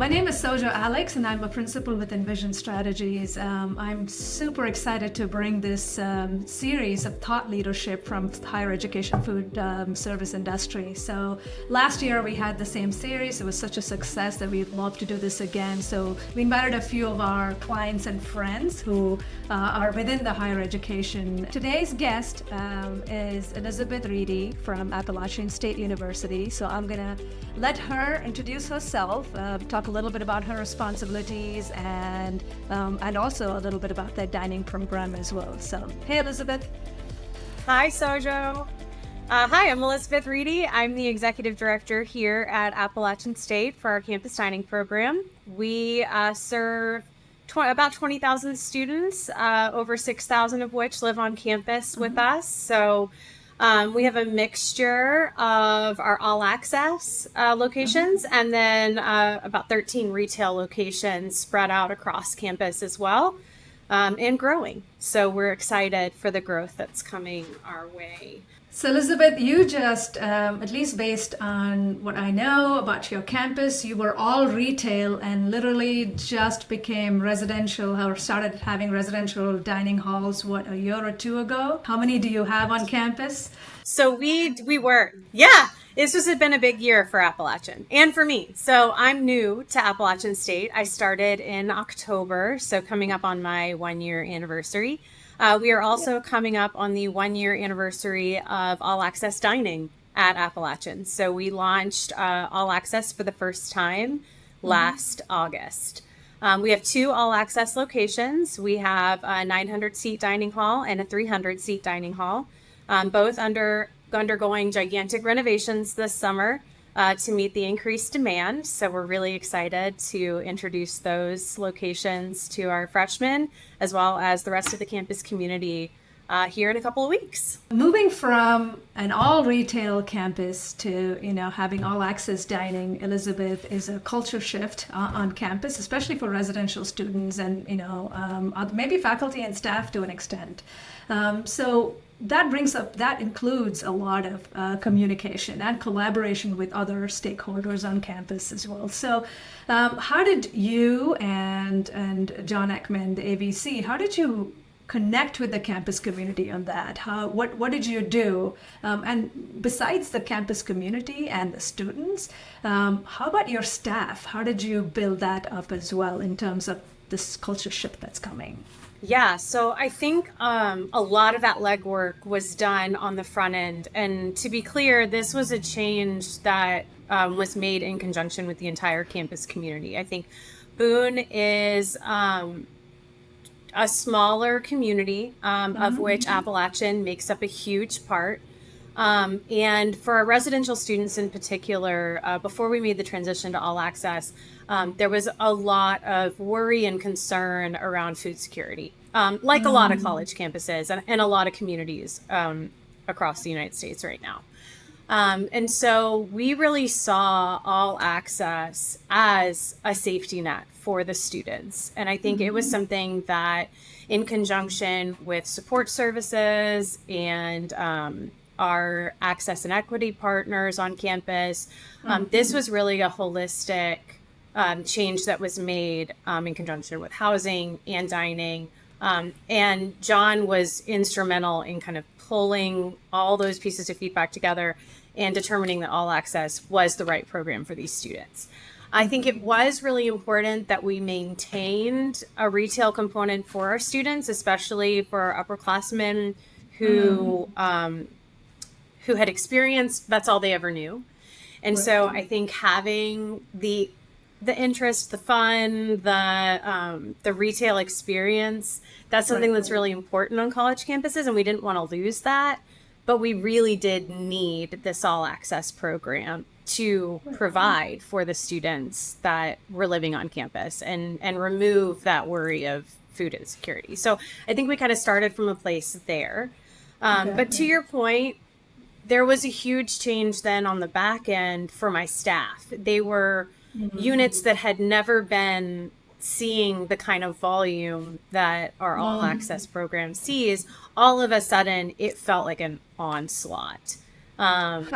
My name is Sojo Alex, and I'm a principal with Envision Strategies. I'm super excited to bring this series of thought leadership from higher education food service industry. So last year we had the same series. It was such a success that we'd love to do this again. So we invited a few of our clients and friends who are within the higher education. Today's guest is Elizabeth Riede from Appalachian State University. So I'm gonna let her introduce herself, talk a little bit about her responsibilities, and also a little bit about their dining program as well. So, hey, Elizabeth. Hi, Sojo. Hi, I'm Elizabeth Riede. I'm the executive director here at Appalachian State for our campus dining program. We serve about 20,000 students, over 6,000 of which live on campus with us. So we have a mixture of our all access locations and then about 13 retail locations spread out across campus as well, and growing. So we're excited for the growth that's coming our way. So Elizabeth, you just, at least based on what I know about your campus, you were all retail and literally just became residential or started having residential dining halls, what, a year or two ago? How many do you have on campus? So this has been a big year for Appalachian and for me. So I'm new to Appalachian State. I started in October, so coming up on my 1-year anniversary. We are also coming up on the 1-year anniversary of All Access Dining at Appalachian. So we launched All Access for the first time last August. We have 2 All Access locations. We have a 900-seat dining hall and a 300-seat dining hall, both undergoing gigantic renovations this summer to meet the increased demand. So we're really excited to introduce those locations to our freshmen as well as the rest of the campus community here in a couple of weeks. Moving from an all retail campus to, having all access dining, Elizabeth, is a culture shift on campus, especially for residential students and, maybe faculty and staff to an extent. So that includes a lot of communication and collaboration with other stakeholders on campus as well. So how did you and John Ekman, the AVC, how did you connect with the campus community on that? What did you do? And besides the campus community and the students, how about your staff? How did you build that up as well in terms of this culture shift that's coming? Yeah, so I think a lot of that legwork was done on the front end. And to be clear, this was a change that was made in conjunction with the entire campus community. I think Boone is a smaller community of which Appalachian makes up a huge part. And for our residential students in particular, before we made the transition to all access, there was a lot of worry and concern around food security, like a lot of college campuses and a lot of communities across the United States right now. And so we really saw all access as a safety net for the students. And I think it was something that in conjunction with support services and our access and equity partners on campus, this was really a holistic change that was made in conjunction with housing and dining. And John was instrumental in kind of pulling all those pieces of feedback together and determining that all access was the right program for these students. I think it was really important that we maintained a retail component for our students, especially for our upperclassmen who had experienced, that's all they ever knew. And so I think having the interest, the fun, the retail experience, that's something that's really important on college campuses, and we didn't want to lose that. But we really did need this all access program to provide for the students that were living on campus and remove that worry of food insecurity. So I think we kind of started from a place there. But to your point, there was a huge change then on the back end for my staff. They were units that had never been seeing the kind of volume that our all access program sees. All of a sudden, it felt like an onslaught. of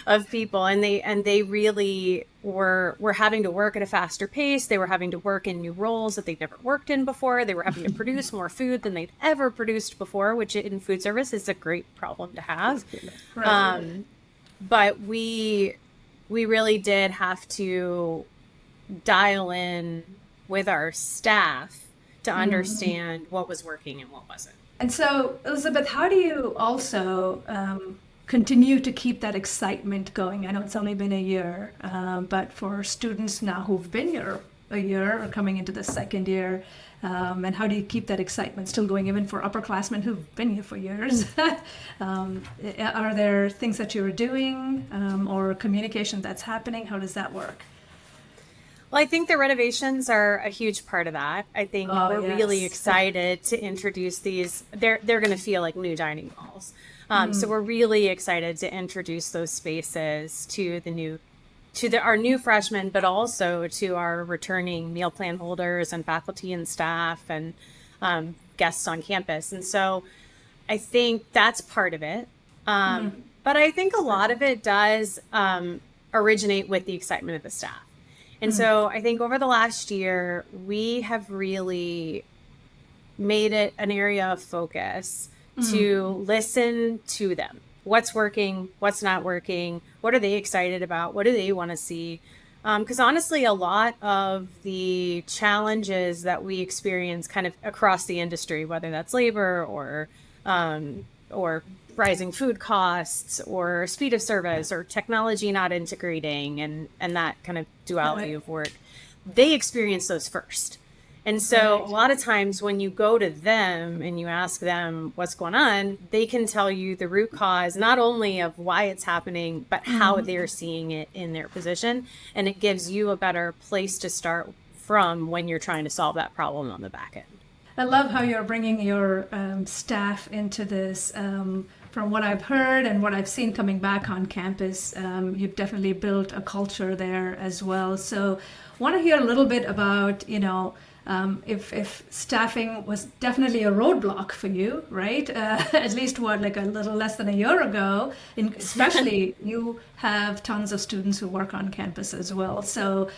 of people, and they really were having to work at a faster pace. They were having to work in new roles that they'd never worked in before. They were having to produce more food than they'd ever produced before, which in food service is a great problem to have. Right. But we really did have to dial in with our staff to understand what was working and what wasn't. And so, Elizabeth, how do you also continue to keep that excitement going? I know it's only been a year, but for students now who've been here a year or coming into the second year, and how do you keep that excitement still going, even for upperclassmen who've been here for years? Are there things that you're doing or communication that's happening? How does that work? Well, I think the renovations are a huge part of that. I think we're really excited to introduce these. They're going to feel like new dining halls. So we're really excited to introduce those spaces to our new freshmen, but also to our returning meal plan holders and faculty and staff and guests on campus. And so I think that's part of it. But I think a lot of it does originate with the excitement of the staff. And so I think over the last year, we have really made it an area of focus to listen to them. What's working? What's not working? What are they excited about? What do they want to see? Because honestly, a lot of the challenges that we experience kind of across the industry, whether that's labor or rising food costs or speed of service or technology not integrating and that kind of duality of work, they experience those first. And so a lot of times when you go to them and you ask them what's going on, they can tell you the root cause, not only of why it's happening, but how they're seeing it in their position. And it gives you a better place to start from when you're trying to solve that problem on the back end. I love how you're bringing your staff into this. From what I've heard and what I've seen coming back on campus, you've definitely built a culture there as well. So I want to hear a little bit about, if staffing was definitely a roadblock for you, right? At least like a little less than a year ago, especially you have tons of students who work on campus as well. So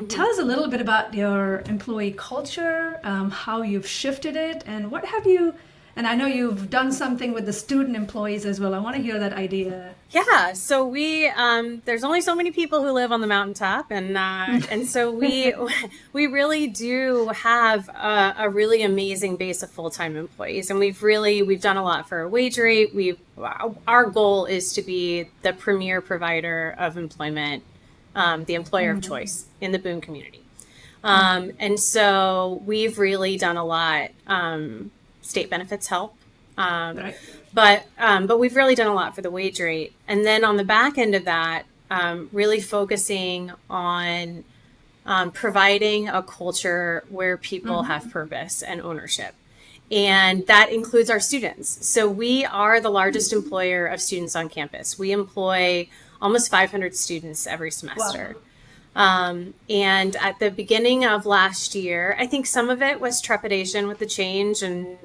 tell us a little bit about your employee culture, how you've shifted it, and what have you. And I know you've done something with the student employees as well. I want to hear that idea. Yeah, so we there's only so many people who live on the mountaintop, and so we really do have a really amazing base of full-time employees, and we've done a lot for our wage rate. Our goal is to be the premier provider of employment, the employer of choice in the Boone community, and so we've really done a lot. State benefits help. But we've really done a lot for the wage rate. And then on the back end of that, really focusing on providing a culture where people have purpose and ownership. And that includes our students. So we are the largest employer of students on campus. We employ almost 500 students every semester. Wow. And at the beginning of last year, I think some of it was trepidation with the change and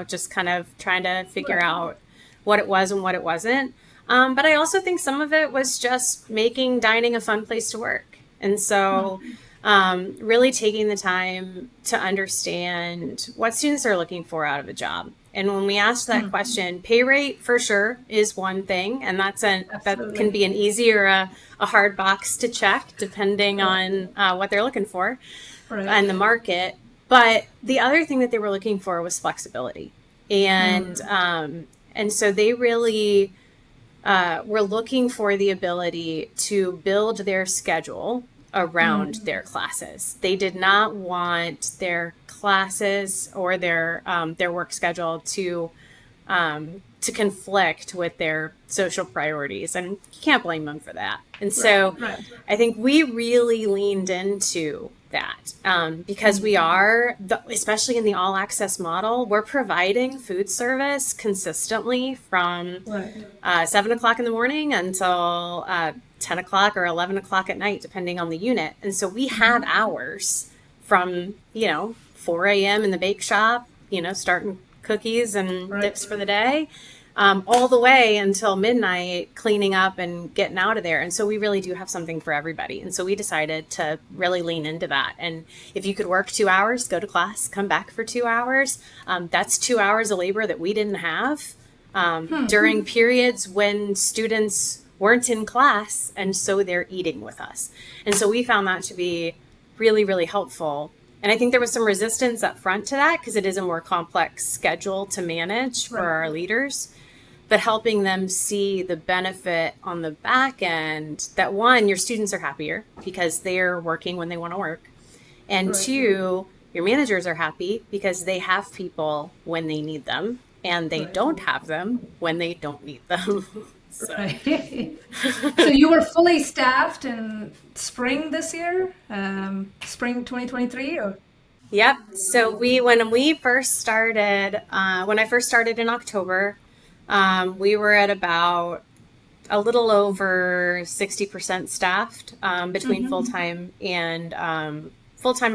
just kind of trying to figure out what it was and what it wasn't. But I also think some of it was just making dining a fun place to work. And so really taking the time to understand what students are looking for out of a job. And when we asked that question, pay rate for sure is one thing, and that can be an easy or a hard box to check depending on what they're looking for and the market. But the other thing that they were looking for was flexibility, and so they really were looking for the ability to build their schedule around their classes. They did not want their classes or their work schedule to conflict with their social priorities, and you can't blame them for that. And so I think we really leaned into that because we are, especially in the all access model, we're providing food service consistently from 7 o'clock in the morning until 10 o'clock or 11 o'clock at night, depending on the unit. And so we have hours from, 4 a.m. in the bake shop, starting cookies and dips for the day, all the way until midnight, cleaning up and getting out of there. And so we really do have something for everybody. And so we decided to really lean into that. And if you could work 2 hours, go to class, come back for 2 hours, that's 2 hours of labor that we didn't have during periods when students weren't in class. And so they're eating with us. And so we found that to be really, really helpful. And I think there was some resistance up front to that because it is a more complex schedule to manage for our leaders. But helping them see the benefit on the back end that, one, your students are happier because they're working when they want to work. And two, your managers are happy because they have people when they need them and they don't have them when they don't need them. So. Right. So you were fully staffed in spring this year, spring 2023, or? Yep. So when we first started, when I first started in October, we were at about a little over 60% staffed between full-time and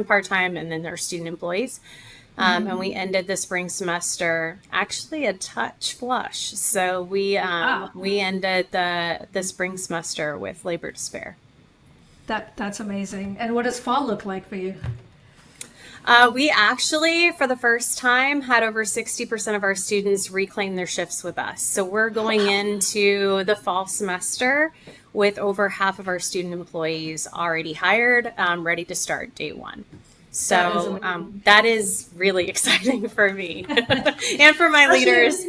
part-time, and then our student employees. And we ended the spring semester actually a touch flush. So we ended the spring semester with labor to spare. That's amazing. And what does fall look like for you? We actually, for the first time, had over 60% of our students reclaim their shifts with us. So we're going into the fall semester with over half of our student employees already hired, ready to start day one. So that is really exciting for me and for my leaders.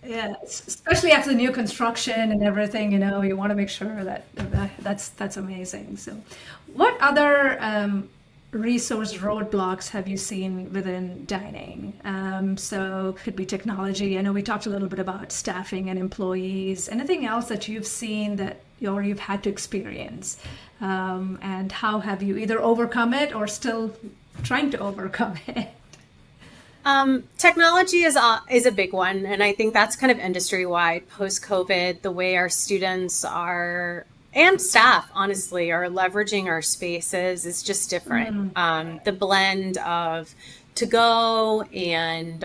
Yeah, especially after the new construction and everything, you want to make sure that's amazing. So what other resource roadblocks have you seen within dining? So could be technology. I know we talked a little bit about staffing and employees. Anything else that you've seen that you've had to experience? And how have you either overcome it or still trying to overcome it? Technology is a big one. And I think that's kind of industry-wide post-COVID, the way our students are and staff, honestly, are leveraging our spaces is just different. The blend of to-go and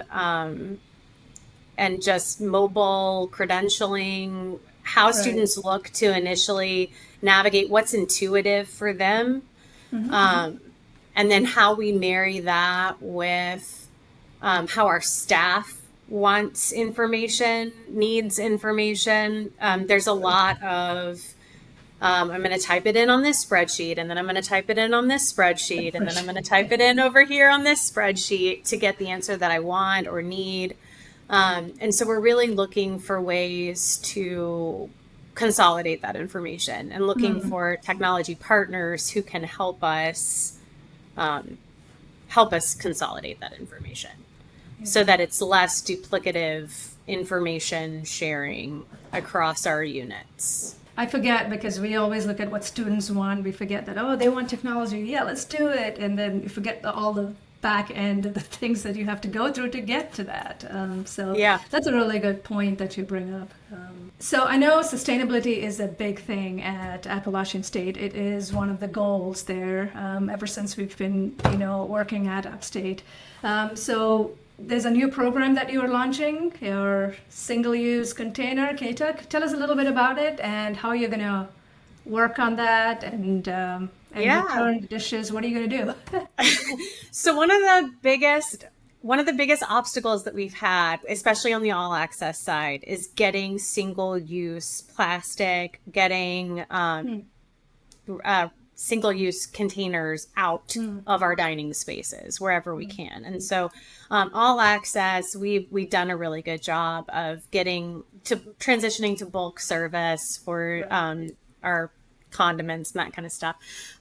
just mobile credentialing, how students look to initially navigate what's intuitive for them, and then how we marry that with how our staff wants information, needs information. There's a lot of I'm going to type it in on this spreadsheet, and then I'm going to type it in on this spreadsheet, and then I'm going to type it in over here on this spreadsheet to get the answer that I want or need. And so we're really looking for ways to consolidate that information and looking for technology partners who can help us consolidate that information so that it's less duplicative information sharing across our units. I forget because we always look at what students want. We forget that, they want technology. Yeah, let's do it. And then you forget all the back end of the things that you have to go through to get to that. So that's a really good point that you bring up. So I know sustainability is a big thing at Appalachian State. It is one of the goals there ever since we've been, working at Upstate. So there's a new program that you are launching, your single-use container. Can you tell us a little bit about it and how you're going to work on that and return the dishes? What are you going to do? So one of the biggest obstacles that we've had, especially on the all access side, is getting single-use plastic, getting single-use containers out of our dining spaces wherever we can. And so all access, we've done a really good job of transitioning to bulk service for our condiments and that kind of stuff.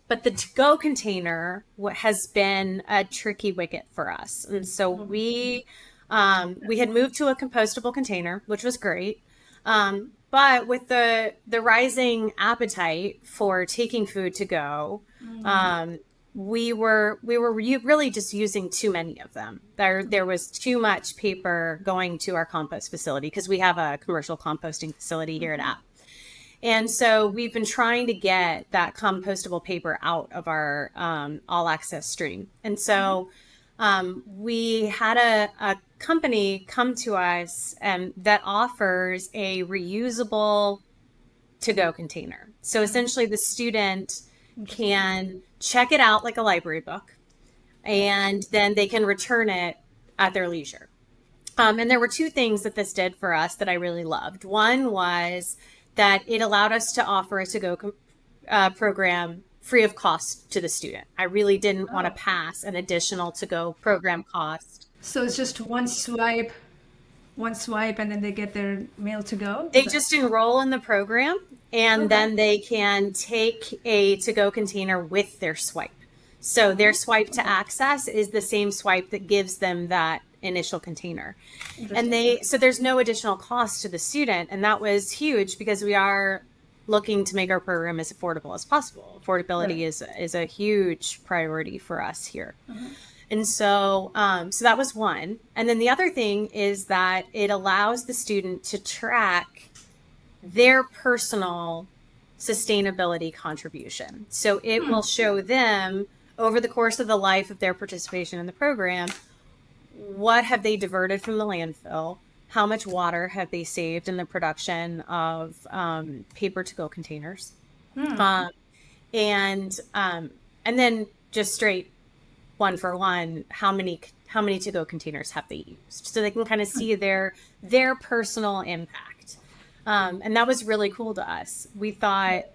But the to-go container has been a tricky wicket for us. And so we had moved to a compostable container, which was great. But with the rising appetite for taking food to go, we were really just using too many of them. There was too much paper going to our compost facility because we have a commercial composting facility here at App. And so we've been trying to get that compostable paper out of our all access stream. And so we had a company come to us that offers a reusable to-go container. So essentially the student can check it out like a library book, and then they can return it at their leisure. And there were two things that this did for us that I really loved. One was that it allowed us to offer a to-go program free of cost to the student. I really didn't want to pass an additional to-go program cost. So it's just one swipe, and then they get their meal to go? They just enroll in the program, and then they can take a to-go container with their swipe. So their swipe to access is the same swipe that gives them that initial container. And so there's no additional cost to the student. And that was huge because we are looking to make our program as affordable as possible. Affordability is a huge priority for us here. And so, so that was one. And then the other thing is that it allows the student to track their personal sustainability contribution. So it will show them over the course of the life of their participation in the program, what have they diverted from the landfill? How much water have they saved in the production of paper to-go containers? And then just straight one for one, how many to-go containers have they used? So they can kind of see their personal impact. And that was really cool to us. We thought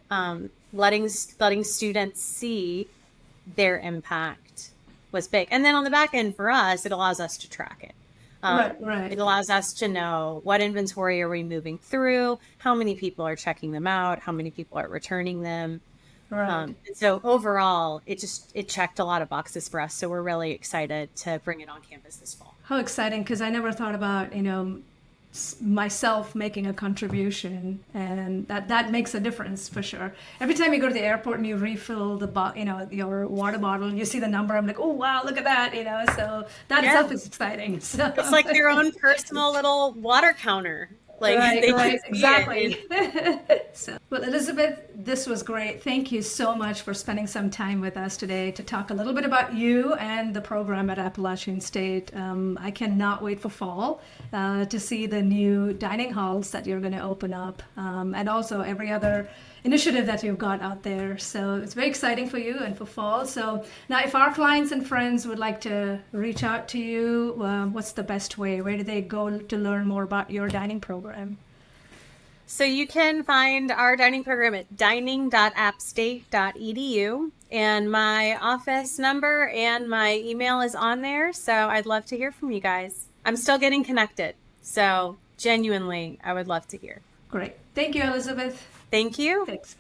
letting students see their impact was big. And then on the back end for us, it allows us to track it. It allows us to know what inventory are we moving through, how many people are checking them out, how many people are returning them. And so overall, it checked a lot of boxes for us. So we're really excited to bring it on campus this fall. How exciting, because I never thought about, myself making a contribution, and that makes a difference for sure. Every time you go to the airport and you refill your water bottle, you see the number, I'm like, oh wow, look at that, so that itself is exciting. So it's like their own personal little water counter. Exactly. Well, Elizabeth, this was great. Thank you so much for spending some time with us today to talk a little bit about you and the program at Appalachian State. I cannot wait for fall to see the new dining halls that you're going to open up, and also every other initiative that you've got out there. So it's very exciting for you and for fall. So now if our clients and friends would like to reach out to you, what's the best way? Where do they go to learn more about your dining program? So you can find our dining program at dining.appstate.edu, and my office number and my email is on there. So I'd love to hear from you guys. I'm still getting connected. So genuinely, I would love to hear. Great. Thank you, Elizabeth. Thank you. Thanks.